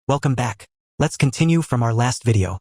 Welcome back. Let's continue from our last video.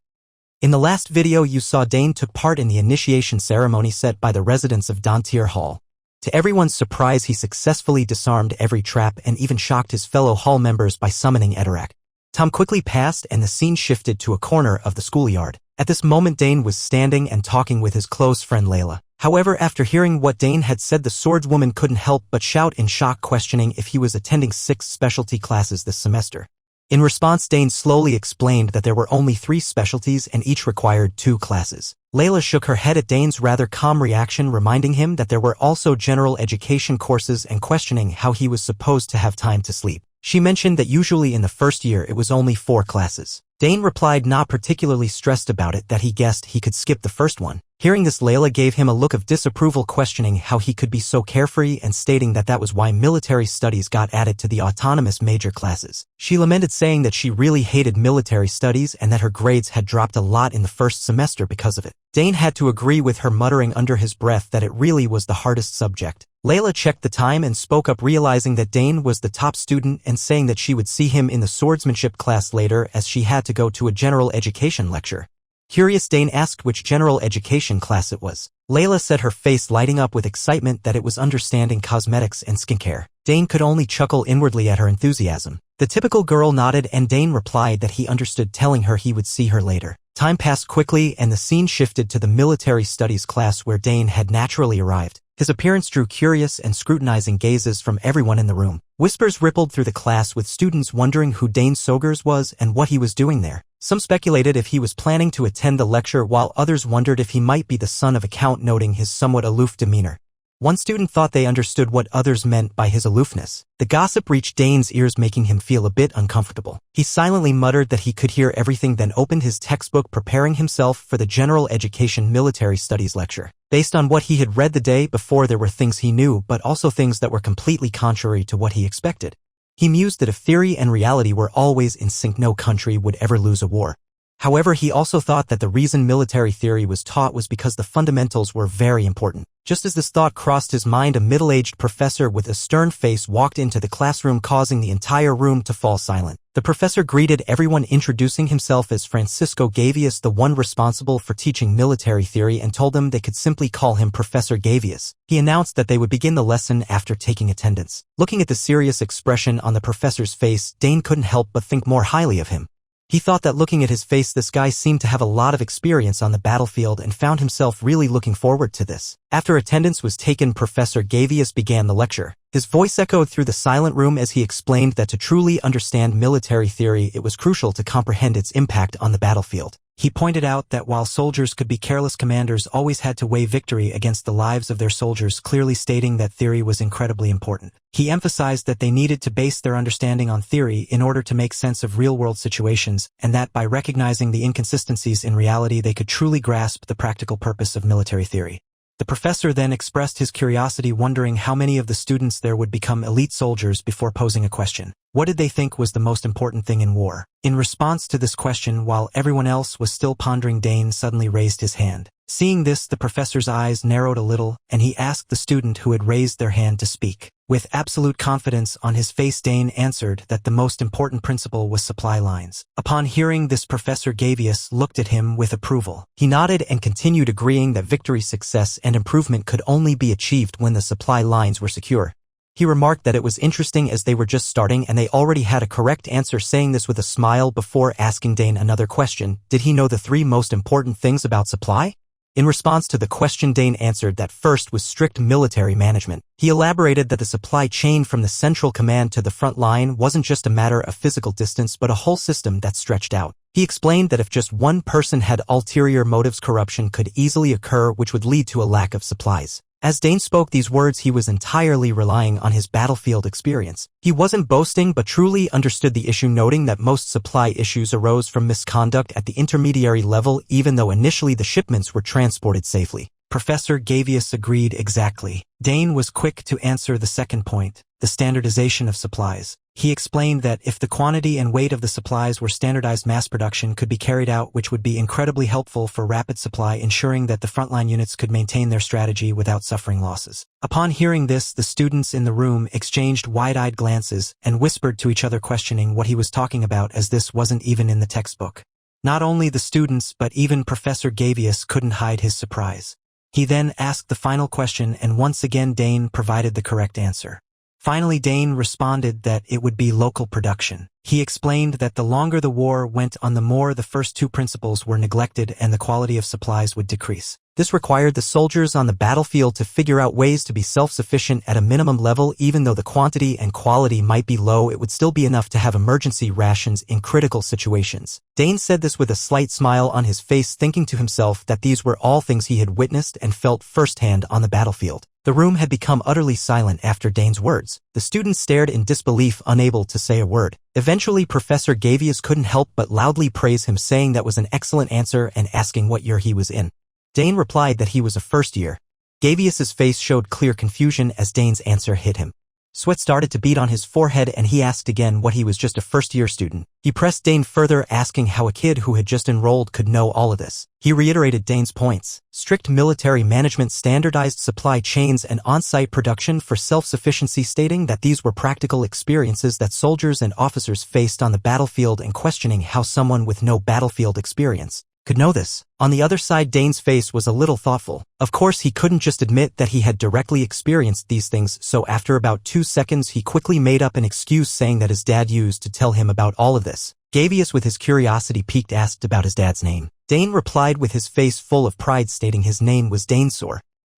In the last video you saw Dane took part in the initiation ceremony set by the residents of Dontier Hall. To everyone's surprise, he successfully disarmed every trap and even shocked his fellow hall members by summoning Edorak. Time quickly passed and the scene shifted to a corner of the schoolyard. At this moment Dane was standing and talking with his close friend Layla. However, after hearing what Dane had said, the swordswoman couldn't help but shout in shock, questioning if he was attending 6 specialty classes this semester. In response, Dane slowly explained that there were only 3 specialties and each required 2 classes. Layla shook her head at Dane's rather calm reaction, reminding him that there were also general education courses and questioning how he was supposed to have time to sleep. She mentioned that usually in the first year it was only 4 classes. Dane replied, not particularly stressed about it, that he guessed he could skip the first one. Hearing this, Layla gave him a look of disapproval, questioning how he could be so carefree and stating that that was why military studies got added to the autonomous major classes. She lamented, saying that she really hated military studies and that her grades had dropped a lot in the first semester because of it. Dane had to agree with her, muttering under his breath that it really was the hardest subject. Layla checked the time and spoke up, realizing that Dane was the top student and saying that she would see him in the swordsmanship class later, as she had to go to a general education lecture. Curious, Dane asked which general education class it was. Layla said, her face lighting up with excitement, that it was understanding cosmetics and skincare. Dane could only chuckle inwardly at her enthusiasm. The typical girl nodded and Dane replied that he understood, telling her he would see her later. Time passed quickly and the scene shifted to the military studies class where Dane had naturally arrived. His appearance drew curious and scrutinizing gazes from everyone in the room. Whispers rippled through the class, with students wondering who Dane Sogres was and what he was doing there. Some speculated if he was planning to attend the lecture, while others wondered if he might be the son of a count, noting his somewhat aloof demeanor. One student thought they understood what others meant by his aloofness. The gossip reached Dane's ears, making him feel a bit uncomfortable. He silently muttered that he could hear everything, then opened his textbook, preparing himself for the general education military studies lecture. Based on what he had read the day before, there were things he knew, but also things that were completely contrary to what he expected. He mused that if theory and reality were always in sync, no country would ever lose a war. However, he also thought that the reason military theory was taught was because the fundamentals were very important. Just as this thought crossed his mind, a middle-aged professor with a stern face walked into the classroom, causing the entire room to fall silent. The professor greeted everyone, introducing himself as Francisco Gavious, the one responsible for teaching military theory, and told them they could simply call him Professor Gavious. He announced that they would begin the lesson after taking attendance. Looking at the serious expression on the professor's face, Dane couldn't help but think more highly of him. He thought that looking at his face, this guy seemed to have a lot of experience on the battlefield, and found himself really looking forward to this. After attendance was taken, Professor Gavious began the lecture. His voice echoed through the silent room as he explained that to truly understand military theory, it was crucial to comprehend its impact on the battlefield. He pointed out that while soldiers could be careless, commanders always had to weigh victory against the lives of their soldiers, clearly stating that theory was incredibly important. He emphasized that they needed to base their understanding on theory in order to make sense of real-world situations, and that by recognizing the inconsistencies in reality, they could truly grasp the practical purpose of military theory. The professor then expressed his curiosity, wondering how many of the students there would become elite soldiers, before posing a question. What did they think was the most important thing in war? In response to this question, while everyone else was still pondering, Dane suddenly raised his hand. Seeing this, the professor's eyes narrowed a little, and he asked the student who had raised their hand to speak. With absolute confidence on his face, Dane answered that the most important principle was supply lines. Upon hearing this, Professor Gavious looked at him with approval. He nodded and continued, agreeing that victory, success, and improvement could only be achieved when the supply lines were secure. He remarked that it was interesting as they were just starting and they already had a correct answer, saying this with a smile before asking Dane another question. Did he know the 3 most important things about supply? In response to the question, Dane answered that first was strict military management. He elaborated that the supply chain from the central command to the front line wasn't just a matter of physical distance, but a whole system that stretched out. He explained that if just one person had ulterior motives, corruption could easily occur, which would lead to a lack of supplies. As Dane spoke these words, he was entirely relying on his battlefield experience. He wasn't boasting, but truly understood the issue, noting that most supply issues arose from misconduct at the intermediary level, even though initially the shipments were transported safely. Professor Gavious agreed exactly. Dane was quick to answer the second point. the standardization of supplies. He explained that if the quantity and weight of the supplies were standardized, mass production could be carried out, which would be incredibly helpful for rapid supply, ensuring that the frontline units could maintain their strategy without suffering losses. Upon hearing this, the students in the room exchanged wide-eyed glances and whispered to each other, questioning what he was talking about, as this wasn't even in the textbook. Not only the students, but even Professor Gavius couldn't hide his surprise. He then asked the final question, and once again Dane provided the correct answer. Finally, Dane responded that it would be local production. He explained that the longer the war went on, the more the first two principles were neglected and the quality of supplies would decrease. This required the soldiers on the battlefield to figure out ways to be self-sufficient at a minimum level. Even though the quantity and quality might be low, it would still be enough to have emergency rations in critical situations. Dane said this with a slight smile on his face, thinking to himself that these were all things he had witnessed and felt firsthand on the battlefield. The room had become utterly silent after Dane's words. The students stared in disbelief, unable to say a word. Eventually, Professor Gavius couldn't help but loudly praise him, saying that was an excellent answer and asking what year he was in. Dane replied that he was a first year. Gavius's face showed clear confusion as Dane's answer hit him. Sweat started to bead on his forehead, and he asked again what he was just a first-year student. He pressed Dane further, asking how a kid who had just enrolled could know all of this. He reiterated Dane's points: strict military management, standardized supply chains, and on-site production for self-sufficiency, stating that these were practical experiences that soldiers and officers faced on the battlefield, and questioning how someone with no battlefield experience could know this. On the other side, Dane's face was a little thoughtful. Of course, he couldn't just admit that he had directly experienced these things, so after about 2 seconds he quickly made up an excuse, saying that his dad used to tell him about all of this. Gavius, with his curiosity piqued, asked about his dad's name. Dane replied with his face full of pride, stating his name was Dane.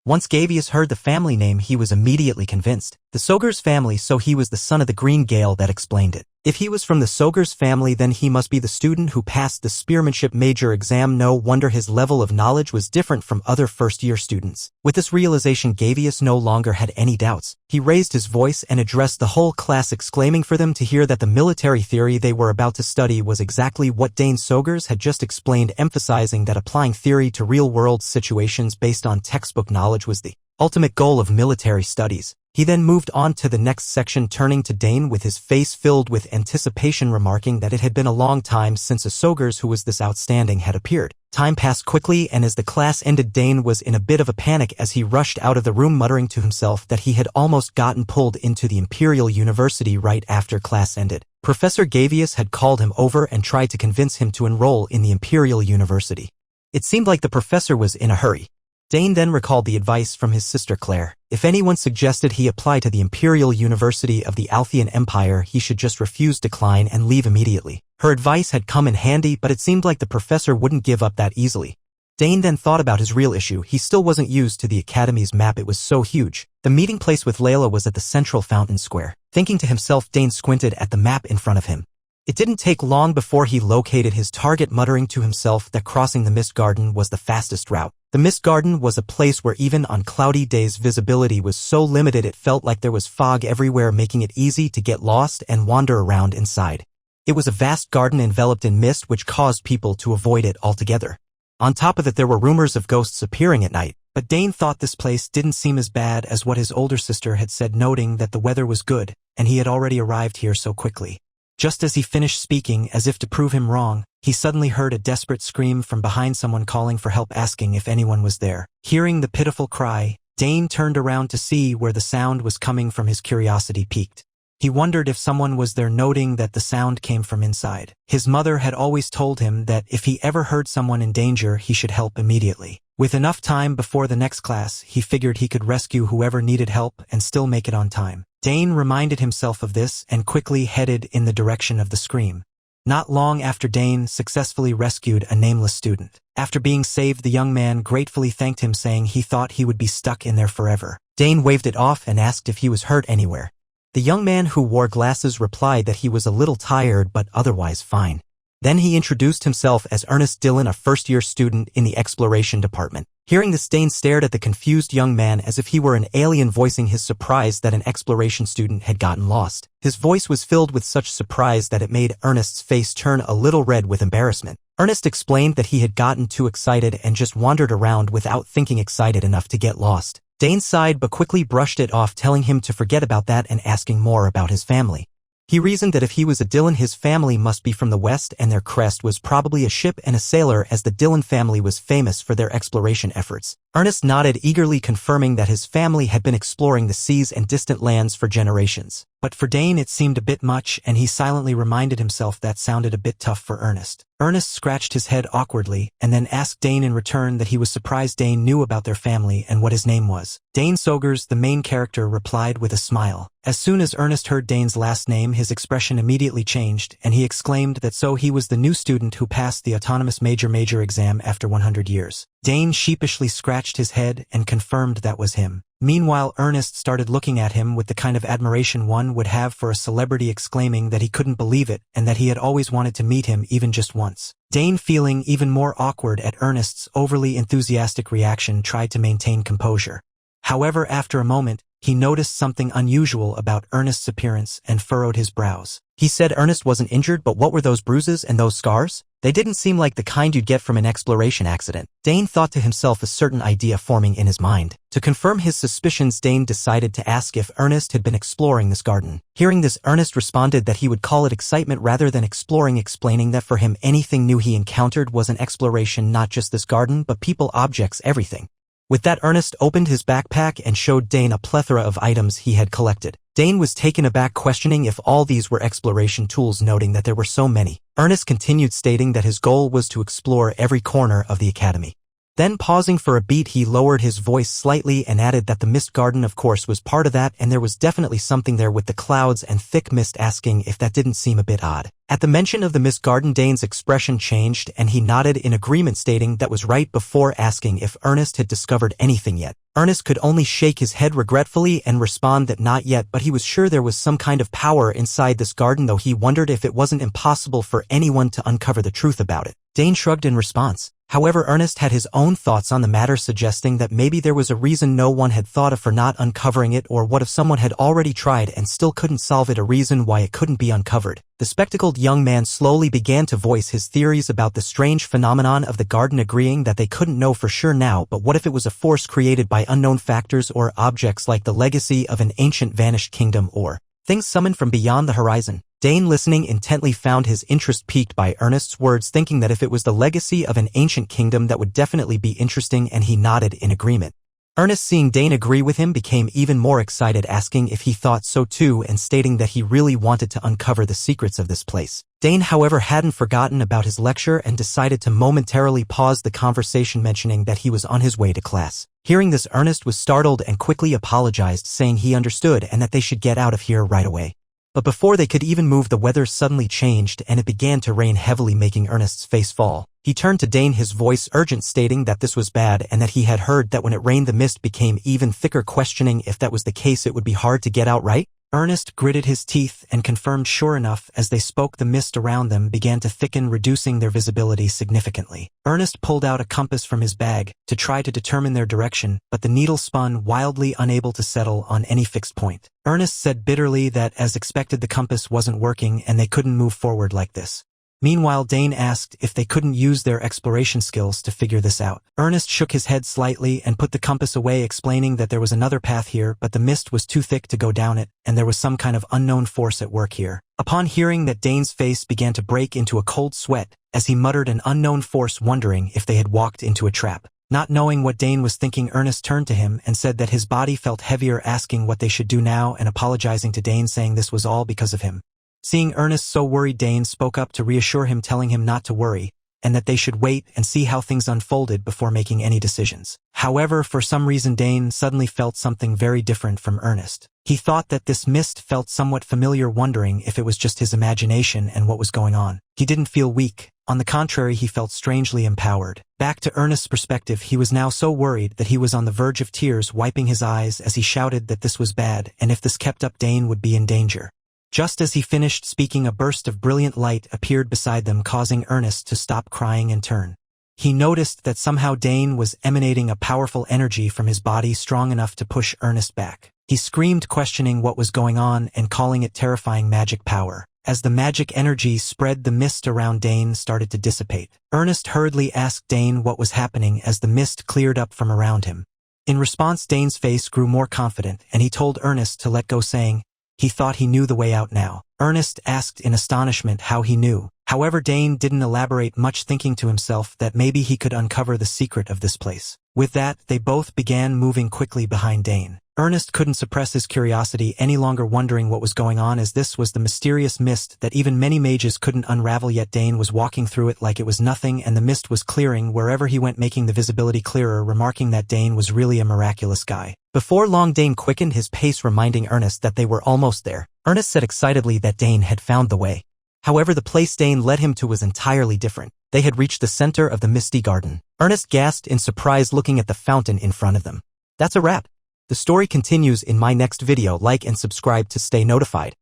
Once Gavius heard the family name, he was immediately convinced. The Sogres family, so he was the son of the Green Gale. That explained it. If he was from the Sogres family, then he must be the student who passed the Spearmanship major exam. No wonder his level of knowledge was different from other first-year students. With this realization, Gavius no longer had any doubts. He raised his voice and addressed the whole class, exclaiming for them to hear that the military theory they were about to study was exactly what Dane Sogres had just explained, emphasizing that applying theory to real-world situations based on textbook knowledge was the ultimate goal of military studies. He then moved on to the next section, turning to Dane with his face filled with anticipation, remarking that it had been a long time since a Sogres who was this outstanding had appeared. Time passed quickly, and as the class ended, Dane was in a bit of a panic as he rushed out of the room, muttering to himself that he had almost gotten pulled into the Imperial University right after class ended. Professor Gavius had called him over and tried to convince him to enroll in the Imperial University. It seemed like the professor was in a hurry. Dane then recalled the advice from his sister Claire. If anyone suggested he apply to the Imperial University of the Althean Empire, he should just refuse, decline, and leave immediately. Her advice had come in handy, but it seemed like the professor wouldn't give up that easily. Dane then thought about his real issue. He still wasn't used to the academy's map. It was so huge. The meeting place with Layla was at the central fountain square. Thinking to himself, Dane squinted at the map in front of him. It didn't take long before he located his target, muttering to himself that crossing the Mist Garden was the fastest route. The Mist Garden was a place where even on cloudy days visibility was so limited it felt like there was fog everywhere, making it easy to get lost and wander around inside. It was a vast garden enveloped in mist, which caused people to avoid it altogether. On top of it, there were rumors of ghosts appearing at night, but Dane thought this place didn't seem as bad as what his older sister had said, noting that the weather was good and he had already arrived here so quickly. Just as he finished speaking, as if to prove him wrong, he suddenly heard a desperate scream from behind, someone calling for help, asking if anyone was there. Hearing the pitiful cry, Dane turned around to see where the sound was coming from. His curiosity piqued. He wondered if someone was there, noting that the sound came from inside. His mother had always told him that if he ever heard someone in danger, he should help immediately. With enough time before the next class, he figured he could rescue whoever needed help and still make it on time. Dane reminded himself of this and quickly headed in the direction of the scream. Not long after, Dane successfully rescued a nameless student. After being saved, the young man gratefully thanked him, saying he thought he would be stuck in there forever. Dane waved it off and asked if he was hurt anywhere. The young man, who wore glasses, replied that he was a little tired but otherwise fine. Then he introduced himself as Ernest Dillon, a first-year student in the exploration department. Hearing this, Dane stared at the confused young man as if he were an alien, voicing his surprise that an exploration student had gotten lost. His voice was filled with such surprise that it made Ernest's face turn a little red with embarrassment. Ernest explained that he had gotten too excited and just wandered around without thinking excited enough to get lost. Dane sighed but quickly brushed it off, telling him to forget about that and asking more about his family. He reasoned that if he was a Dylan, his family must be from the west and their crest was probably a ship and a sailor, as the Dylan family was famous for their exploration efforts. Ernest nodded eagerly, confirming that his family had been exploring the seas and distant lands for generations. But for Dane it seemed a bit much, and he silently reminded himself that sounded a bit tough for Ernest. Ernest scratched his head awkwardly, and then asked Dane in return that he was surprised Dane knew about their family and what his name was. Dane Sogres, the main character, replied with a smile. As soon as Ernest heard Dane's last name, his expression immediately changed, and he exclaimed that so he was the new student who passed the autonomous major exam after 100 years. Dane sheepishly scratched his head and confirmed that was him. Meanwhile, Ernest started looking at him with the kind of admiration one would have for a celebrity, exclaiming that he couldn't believe it and that he had always wanted to meet him even just once. Dane, feeling even more awkward at Ernest's overly enthusiastic reaction, tried to maintain composure. However, after a moment, he noticed something unusual about Ernest's appearance and furrowed his brows. He said Ernest wasn't injured, but what were those bruises and those scars? They didn't seem like the kind you'd get from an exploration accident. Dane thought to himself, a certain idea forming in his mind. To confirm his suspicions, Dane decided to ask if Ernest had been exploring this garden. Hearing this, Ernest responded that he would call it excitement rather than exploring, explaining that for him anything new he encountered was an exploration, not just this garden, but people, objects, everything. With that, Ernest opened his backpack and showed Dane a plethora of items he had collected. Dane was taken aback, questioning if all these were exploration tools, noting that there were so many. Ernest continued, stating that his goal was to explore every corner of the academy. Then, pausing for a beat, he lowered his voice slightly and added that the mist garden of course was part of that, and there was definitely something there with the clouds and thick mist, asking if that didn't seem a bit odd. At the mention of the mist garden, Dane's expression changed and he nodded in agreement, stating that was right, before asking if Ernest had discovered anything yet. Ernest could only shake his head regretfully and respond that not yet, but he was sure there was some kind of power inside this garden, though he wondered if it wasn't impossible for anyone to uncover the truth about it. Dane shrugged in response. However, Ernest had his own thoughts on the matter, suggesting that maybe there was a reason no one had thought of for not uncovering it, or what if someone had already tried and still couldn't solve it, a reason why it couldn't be uncovered. The spectacled young man slowly began to voice his theories about the strange phenomenon of the garden, agreeing that they couldn't know for sure now, but what if it was a force created by unknown factors or objects like the legacy of an ancient vanished kingdom or things summoned from beyond the horizon? Dane, listening intently, found his interest piqued by Ernest's words, thinking that if it was the legacy of an ancient kingdom, that would definitely be interesting, and he nodded in agreement. Ernest, seeing Dane agree with him, became even more excited, asking if he thought so too and stating that he really wanted to uncover the secrets of this place. Dane, however, hadn't forgotten about his lecture and decided to momentarily pause the conversation, mentioning that he was on his way to class. Hearing this, Ernest was startled and quickly apologized, saying he understood and that they should get out of here right away. But before they could even move, the weather suddenly changed and it began to rain heavily, making Ernest's face fall. He turned to Dane, his voice urgent, stating that this was bad and that he had heard that when it rained the mist became even thicker, questioning if that was the case it would be hard to get out, right? Ernest gritted his teeth and confirmed. Sure enough, as they spoke, the mist around them began to thicken, reducing their visibility significantly. Ernest pulled out a compass from his bag to try to determine their direction, but the needle spun wildly, unable to settle on any fixed point. Ernest said bitterly that, as expected, the compass wasn't working and they couldn't move forward like this. Meanwhile, Dane asked if they couldn't use their exploration skills to figure this out. Ernest shook his head slightly and put the compass away, explaining that there was another path here, but the mist was too thick to go down it, and there was some kind of unknown force at work here. Upon hearing that, Dane's face began to break into a cold sweat as he muttered an unknown force, wondering if they had walked into a trap. Not knowing what Dane was thinking, Ernest turned to him and said that his body felt heavier, asking what they should do now and apologizing to Dane, saying this was all because of him. Seeing Ernest so worried, Dane spoke up to reassure him, telling him not to worry, and that they should wait and see how things unfolded before making any decisions. However, for some reason, Dane suddenly felt something very different from Ernest. He thought that this mist felt somewhat familiar, wondering if it was just his imagination and what was going on. He didn't feel weak. On the contrary, he felt strangely empowered. Back to Ernest's perspective, he was now so worried that he was on the verge of tears, wiping his eyes as he shouted that this was bad, and if this kept up, Dane would be in danger. Just as he finished speaking, a burst of brilliant light appeared beside them, causing Ernest to stop crying and turn. He noticed that somehow Dane was emanating a powerful energy from his body, strong enough to push Ernest back. He screamed, questioning what was going on and calling it terrifying magic power. As the magic energy spread, the mist around Dane started to dissipate. Ernest hurriedly asked Dane what was happening as the mist cleared up from around him. In response, Dane's face grew more confident, and he told Ernest to let go, saying he thought he knew the way out now. Ernest asked in astonishment how he knew. However, Dane didn't elaborate much, thinking to himself that maybe he could uncover the secret of this place. With that, they both began moving quickly behind Dane. Ernest couldn't suppress his curiosity any longer, wondering what was going on, as this was the mysterious mist that even many mages couldn't unravel, yet Dane was walking through it like it was nothing, and the mist was clearing wherever he went, making the visibility clearer, remarking that Dane was really a miraculous guy. Before long, Dane quickened his pace, reminding Ernest that they were almost there. Ernest said excitedly that Dane had found the way. However, the place Dane led him to was entirely different. They had reached the center of the misty garden. Ernest gasped in surprise, looking at the fountain in front of them. That's a wrap. The story continues in my next video. Like and subscribe to stay notified.